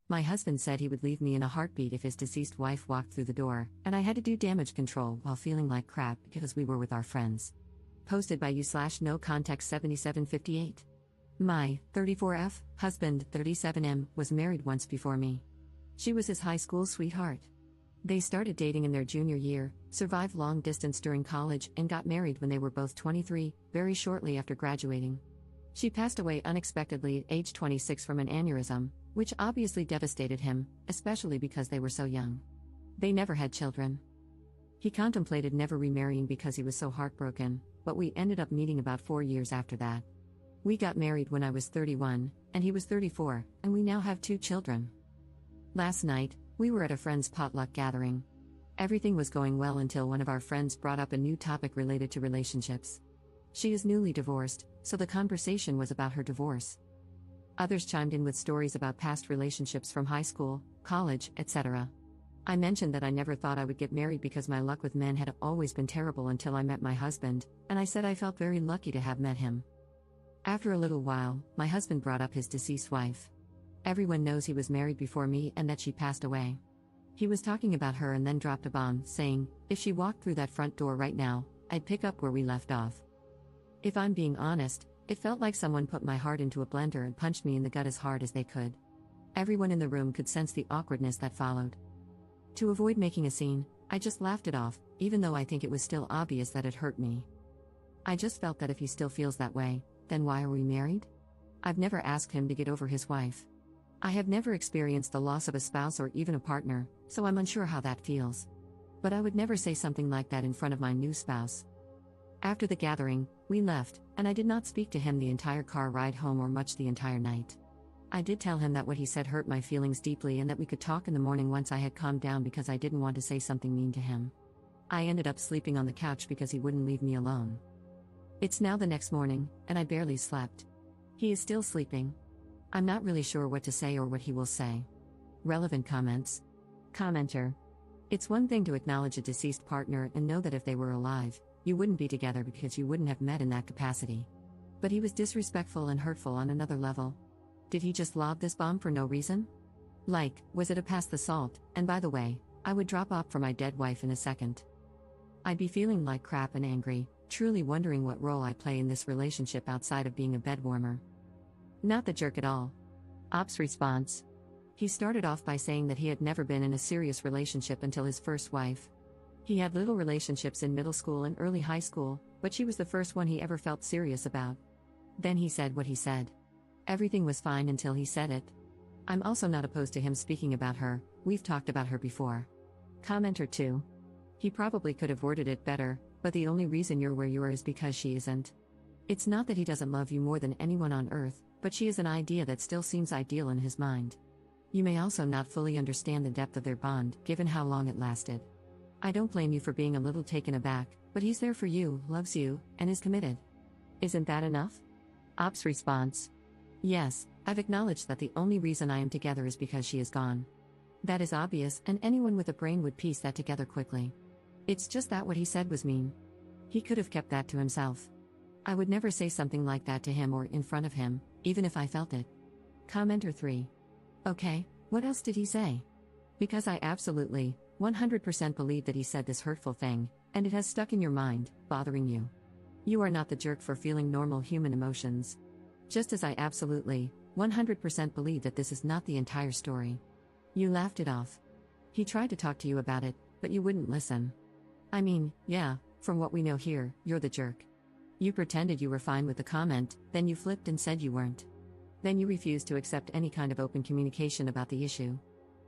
My husband said he would leave me in a heartbeat if his deceased wife walked through the door, and I had to do damage control while feeling like crap because we were with our friends. Posted by you/no context 7758. My 34F husband, 37M, was married once before me. She was his high school sweetheart. They started dating in their junior year, survived long distance during college, and got married when they were both 23, very shortly after graduating. She passed away unexpectedly at age 26 from an aneurysm, which obviously devastated him, especially because they were so young. They never had children. He contemplated never remarrying because he was so heartbroken, but we ended up meeting about 4 years after that. We got married when I was 31, and he was 34, and we now have 2 children. Last night, we were at a friend's potluck gathering. Everything was going well until one of our friends brought up a new topic related to relationships. She is newly divorced, so the conversation was about her divorce. Others chimed in with stories about past relationships from high school, college, etc. I mentioned that I never thought I would get married because my luck with men had always been terrible until I met my husband, and I said I felt very lucky to have met him. After a little while, my husband brought up his deceased wife. Everyone knows he was married before me and that she passed away. He was talking about her and then dropped a bomb, saying, if she walked through that front door right now, I'd pick up where we left off. If I'm being honest, it felt like someone put my heart into a blender and punched me in the gut as hard as they could. Everyone in the room could sense the awkwardness that followed. To avoid making a scene, I just laughed it off, even though I think it was still obvious that it hurt me. I just felt that if he still feels that way, then why are we married? I've never asked him to get over his wife. I have never experienced the loss of a spouse or even a partner, so I'm unsure how that feels. But I would never say something like that in front of my new spouse. After the gathering, we left, and I did not speak to him the entire car ride home or much the entire night. I did tell him that what he said hurt my feelings deeply and that we could talk in the morning once I had calmed down because I didn't want to say something mean to him. I ended up sleeping on the couch because he wouldn't leave me alone. It's now the next morning, and I barely slept. He is still sleeping. I'm not really sure what to say or what he will say. Relevant comments. Commenter. It's one thing to acknowledge a deceased partner and know that if they were alive, you wouldn't be together because you wouldn't have met in that capacity. But he was disrespectful and hurtful on another level. Did he just lob this bomb for no reason? Like, was it a pass the salt? And by the way, I would drop off for my dead wife in a second. I'd be feeling like crap and angry, truly wondering what role I play in this relationship outside of being a bedwarmer. Not the jerk at all. Ops response. He started off by saying that he had never been in a serious relationship until his first wife. He had little relationships in middle school and early high school, but she was the first one he ever felt serious about. Then he said what he said. Everything was fine until he said it. I'm also not opposed to him speaking about her, we've talked about her before. Commenter 2. He probably could have worded it better, but the only reason you're where you are is because she isn't. It's not that he doesn't love you more than anyone on earth, but she is an idea that still seems ideal in his mind. You may also not fully understand the depth of their bond, given how long it lasted. I don't blame you for being a little taken aback, but he's there for you, loves you, and is committed. Isn't that enough? Ops response. Yes, I've acknowledged that the only reason I am together is because she is gone. That is obvious, and anyone with a brain would piece that together quickly. It's just that what he said was mean. He could have kept that to himself. I would never say something like that to him or in front of him, even if I felt it. Commenter 3. Okay, what else did he say? Because I absolutely, 100% believe that he said this hurtful thing, and it has stuck in your mind, bothering you. You are not the jerk for feeling normal human emotions. Just as I absolutely, 100% believe that this is not the entire story. You laughed it off. He tried to talk to you about it, but you wouldn't listen. I mean, yeah, from what we know here, you're the jerk. You pretended you were fine with the comment, then you flipped and said you weren't. Then you refused to accept any kind of open communication about the issue.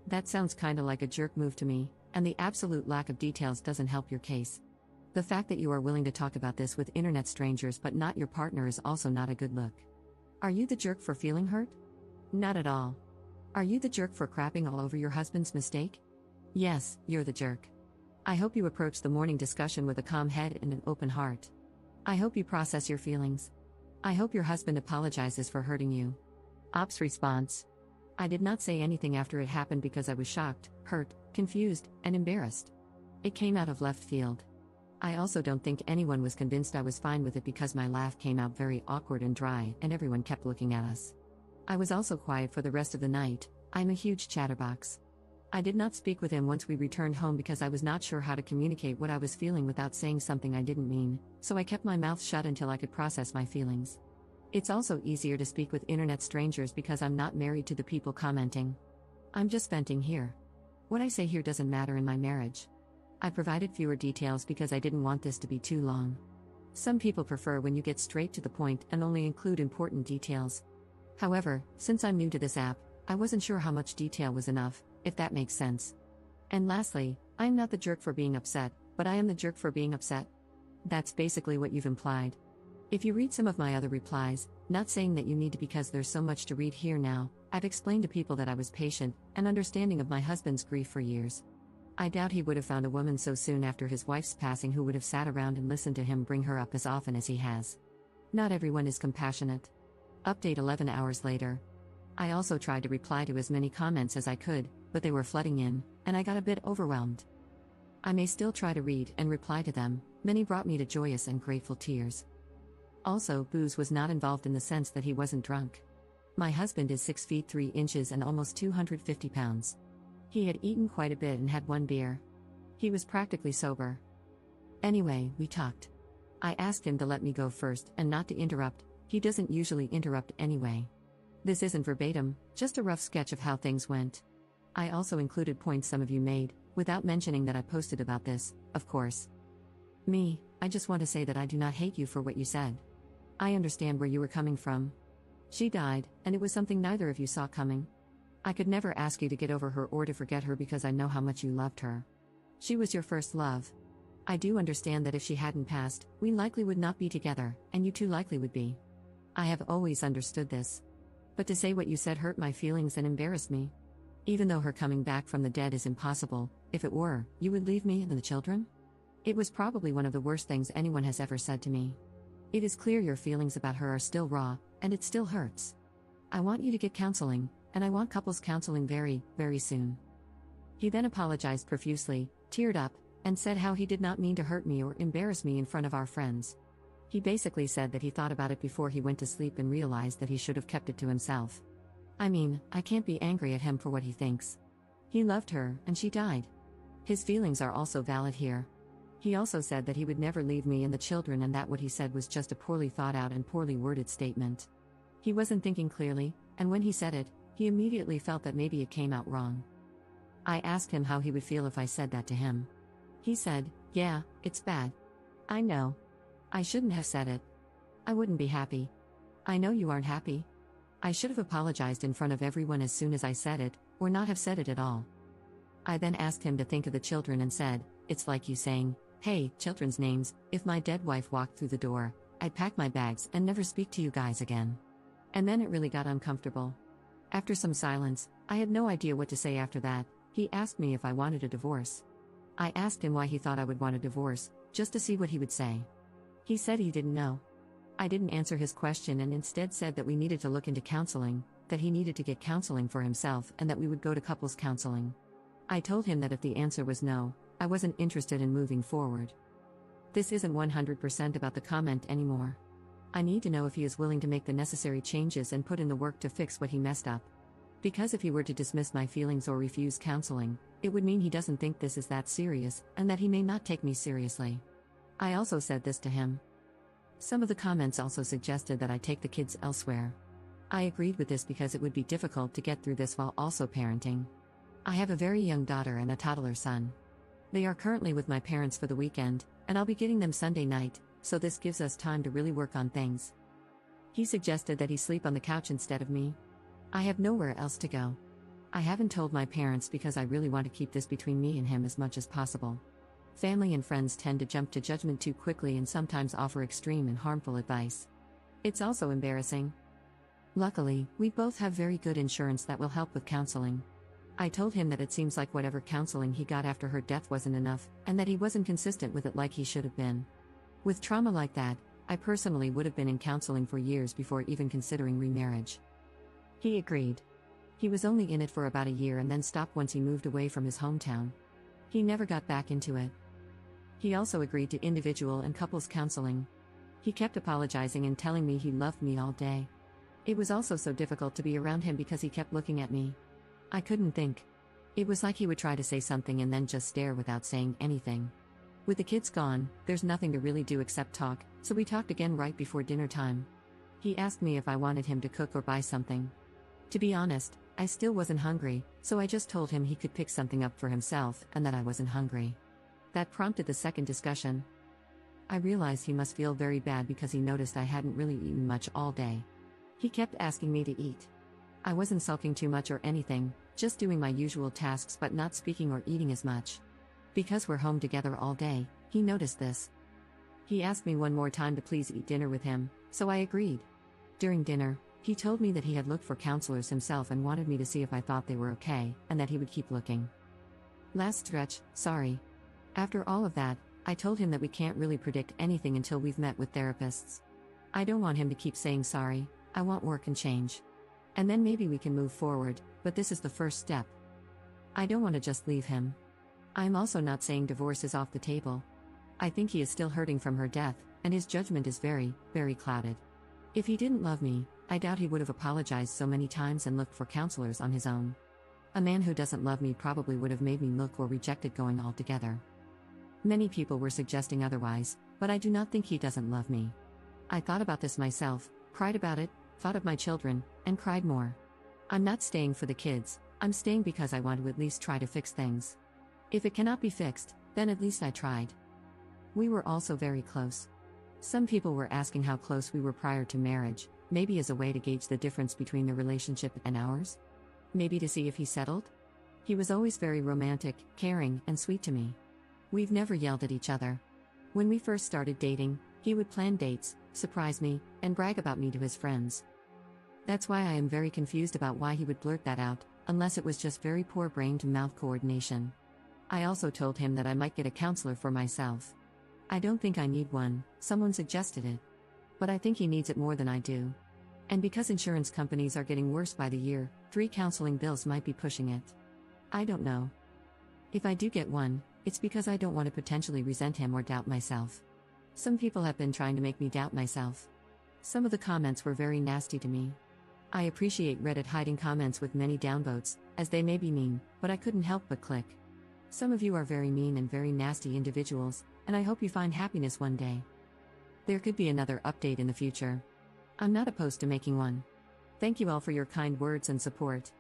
That sounds kinda like a jerk move to me, and the absolute lack of details doesn't help your case. The fact that you are willing to talk about this with internet strangers but not your partner is also not a good look. Are you the jerk for feeling hurt? Not at all. Are you the jerk for crapping all over your husband's mistake? Yes, you're the jerk. I hope you approach the morning discussion with a calm head and an open heart. I hope you process your feelings. I hope your husband apologizes for hurting you. Ops response. I did not say anything after it happened because I was shocked, hurt, confused, and embarrassed. It came out of left field. I also don't think anyone was convinced I was fine with it because my laugh came out very awkward and dry and everyone kept looking at us. I was also quiet for the rest of the night, I'm a huge chatterbox. I did not speak with him once we returned home because I was not sure how to communicate what I was feeling without saying something I didn't mean, so I kept my mouth shut until I could process my feelings. It's also easier to speak with internet strangers because I'm not married to the people commenting. I'm just venting here. What I say here doesn't matter in my marriage. I provided fewer details because I didn't want this to be too long. Some people prefer when you get straight to the point and only include important details. However, since I'm new to this app, I wasn't sure how much detail was enough, if that makes sense. And lastly, I'm not the jerk for being upset, but I am the jerk for being upset. That's basically what you've implied. If you read some of my other replies, not saying that you need to because there's so much to read here now, I've explained to people that I was patient and understanding of my husband's grief for years. I doubt he would have found a woman so soon after his wife's passing who would have sat around and listened to him bring her up as often as he has. Not everyone is compassionate. Update 11 hours later. I also tried to reply to as many comments as I could, but they were flooding in, and I got a bit overwhelmed. I may still try to read and reply to them. Many brought me to joyous and grateful tears. Also, booze was not involved in the sense that he wasn't drunk. My husband is 6 feet 3 inches and almost 250 pounds. He had eaten quite a bit and had one beer. He was practically sober. Anyway, we talked. I asked him to let me go first and not to interrupt. He doesn't usually interrupt anyway. This isn't verbatim, just a rough sketch of how things went. I also included points some of you made, without mentioning that I posted about this, of course. I just want to say that I do not hate you for what you said. I understand where you were coming from. She died, and it was something neither of you saw coming. I could never ask you to get over her or to forget her because I know how much you loved her. She was your first love. I do understand that if she hadn't passed, we likely would not be together, and you too likely would be. I have always understood this. But to say what you said hurt my feelings and embarrassed me. Even though her coming back from the dead is impossible, if it were, you would leave me and the children? It was probably one of the worst things anyone has ever said to me. It is clear your feelings about her are still raw, and it still hurts. I want you to get counseling, and I want couples counseling very, very soon. He then apologized profusely, teared up, and said how he did not mean to hurt me or embarrass me in front of our friends. He basically said that he thought about it before he went to sleep and realized that he should have kept it to himself. I mean, I can't be angry at him for what he thinks. He loved her, and she died. His feelings are also valid here. He also said that he would never leave me and the children and that what he said was just a poorly thought out and poorly worded statement. He wasn't thinking clearly, and when he said it, he immediately felt that maybe it came out wrong. I asked him how he would feel if I said that to him. He said, "Yeah, it's bad. I know. I shouldn't have said it. I wouldn't be happy. I know you aren't happy. I should have apologized in front of everyone as soon as I said it, or not have said it at all." I then asked him to think of the children and said, "It's like you saying, hey, children's names, if my dead wife walked through the door, I'd pack my bags and never speak to you guys again." And then it really got uncomfortable. After some silence, I had no idea what to say after that. He asked me if I wanted a divorce. I asked him why he thought I would want a divorce, just to see what he would say. He said he didn't know. I didn't answer his question and instead said that we needed to look into counseling, that he needed to get counseling for himself and that we would go to couples counseling. I told him that if the answer was no, I wasn't interested in moving forward. This isn't 100% about the comment anymore. I need to know if he is willing to make the necessary changes and put in the work to fix what he messed up. Because if he were to dismiss my feelings or refuse counseling, it would mean he doesn't think this is that serious and that he may not take me seriously. I also said this to him. Some of the comments also suggested that I take the kids elsewhere. I agreed with this because it would be difficult to get through this while also parenting. I have a very young daughter and a toddler son. They are currently with my parents for the weekend, and I'll be getting them Sunday night, so this gives us time to really work on things. He suggested that he sleep on the couch instead of me. I have nowhere else to go. I haven't told my parents because I really want to keep this between me and him as much as possible. Family and friends tend to jump to judgment too quickly and sometimes offer extreme and harmful advice. It's also embarrassing. Luckily, we both have very good insurance that will help with counseling. I told him that it seems like whatever counseling he got after her death wasn't enough, and that he wasn't consistent with it like he should have been. With trauma like that, I personally would have been in counseling for years before even considering remarriage. He agreed. He was only in it for about a year and then stopped once he moved away from his hometown. He never got back into it. He also agreed to individual and couples counseling. He kept apologizing and telling me he loved me all day. It was also so difficult to be around him because he kept looking at me. I couldn't think. It was like he would try to say something and then just stare without saying anything. With the kids gone, there's nothing to really do except talk, so we talked again right before dinner time. He asked me if I wanted him to cook or buy something. To be honest, I still wasn't hungry, so I just told him he could pick something up for himself and that I wasn't hungry. That prompted the second discussion. I realized he must feel very bad because he noticed I hadn't really eaten much all day. He kept asking me to eat. I wasn't sulking too much or anything, just doing my usual tasks but not speaking or eating as much. Because we're home together all day, he noticed this. He asked me one more time to please eat dinner with him, so I agreed. During dinner, he told me that he had looked for counselors himself and wanted me to see if I thought they were okay, and that he would keep looking. Last stretch, sorry. After all of that, I told him that we can't really predict anything until we've met with therapists. I don't want him to keep saying sorry, I want work and change. And then maybe we can move forward, but this is the first step. I don't want to just leave him. I'm also not saying divorce is off the table. I think he is still hurting from her death, and his judgment is very, very clouded. If he didn't love me, I doubt he would have apologized so many times and looked for counselors on his own. A man who doesn't love me probably would have made me look or rejected going altogether. Many people were suggesting otherwise, but I do not think he doesn't love me. I thought about this myself, cried about it, thought of my children, and cried more. I'm not staying for the kids, I'm staying because I want to at least try to fix things. If it cannot be fixed, then at least I tried. We were also very close. Some people were asking how close we were prior to marriage, maybe as a way to gauge the difference between the relationship and ours? Maybe to see if he settled? He was always very romantic, caring, and sweet to me. We've never yelled at each other. When we first started dating, he would plan dates, surprise me, and brag about me to his friends. That's why I am very confused about why he would blurt that out, unless it was just very poor brain-to-mouth coordination. I also told him that I might get a counselor for myself. I don't think I need one, someone suggested it. But I think he needs it more than I do. And because insurance companies are getting worse by the year, 3 counseling bills might be pushing it. I don't know. If I do get one, it's because I don't want to potentially resent him or doubt myself. Some people have been trying to make me doubt myself. Some of the comments were very nasty to me. I appreciate Reddit hiding comments with many downvotes, as they may be mean, but I couldn't help but click. Some of you are very mean and very nasty individuals, and I hope you find happiness one day. There could be another update in the future. I'm not opposed to making one. Thank you all for your kind words and support.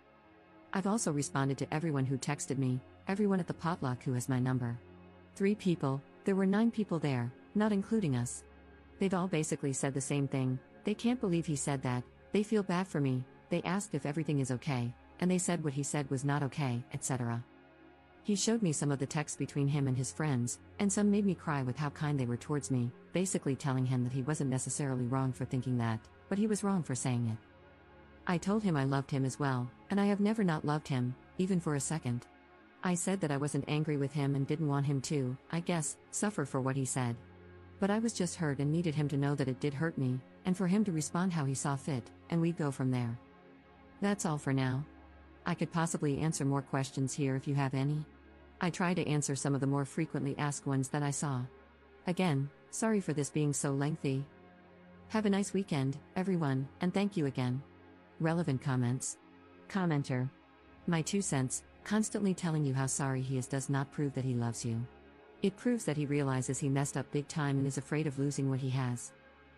I've also responded to everyone who texted me, everyone at the potluck who has my number. 3 people, there were 9 people there, not including us. They've all basically said the same thing, they can't believe he said that, they feel bad for me, they asked if everything is okay, and they said what he said was not okay, etc. He showed me some of the texts between him and his friends, and some made me cry with how kind they were towards me, basically telling him that he wasn't necessarily wrong for thinking that, but he was wrong for saying it. I told him I loved him as well, and I have never not loved him, even for a second. I said that I wasn't angry with him and didn't want him to, I guess, suffer for what he said. But I was just hurt and needed him to know that it did hurt me, and for him to respond how he saw fit, and we'd go from there. That's all for now. I could possibly answer more questions here if you have any. I try to answer some of the more frequently asked ones that I saw. Again, sorry for this being so lengthy. Have a nice weekend, everyone, and thank you again. Relevant comments. Commenter. My 2 cents, constantly telling you how sorry he is does not prove that he loves you. It proves that he realizes he messed up big time and is afraid of losing what he has.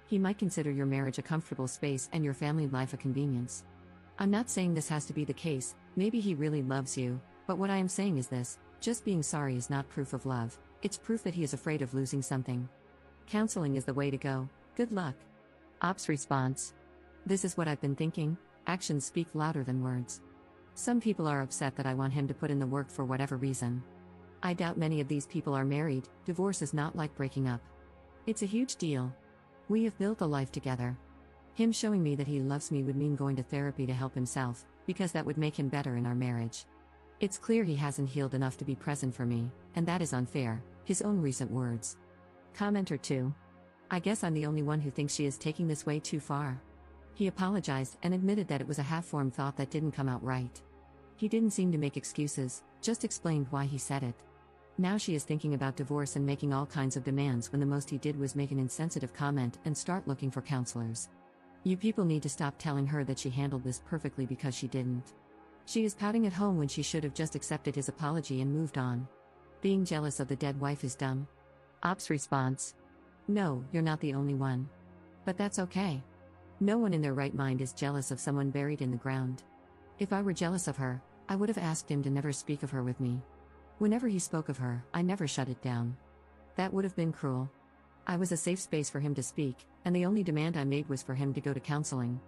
He might consider your marriage a comfortable space and your family life a convenience. I'm not saying this has to be the case, maybe he really loves you, but what I am saying is this, just being sorry is not proof of love, it's proof that he is afraid of losing something. Counseling is the way to go, good luck. Ops response. This is what I've been thinking, actions speak louder than words. Some people are upset that I want him to put in the work for whatever reason. I doubt many of these people are married, divorce is not like breaking up. It's a huge deal. We have built a life together. Him showing me that he loves me would mean going to therapy to help himself, because that would make him better in our marriage. It's clear he hasn't healed enough to be present for me, and that is unfair, his own recent words. Commenter 2. I guess I'm the only one who thinks she is taking this way too far. He apologized and admitted that it was a half-formed thought that didn't come out right. He didn't seem to make excuses, just explained why he said it. Now she is thinking about divorce and making all kinds of demands when the most he did was make an insensitive comment and start looking for counselors. You people need to stop telling her that she handled this perfectly because she didn't. She is pouting at home when she should have just accepted his apology and moved on. Being jealous of the dead wife is dumb. Ops response: no, you're not the only one. But that's okay. No one in their right mind is jealous of someone buried in the ground. If I were jealous of her, I would have asked him to never speak of her with me. Whenever he spoke of her, I never shut it down. That would have been cruel. I was a safe space for him to speak, and the only demand I made was for him to go to counseling.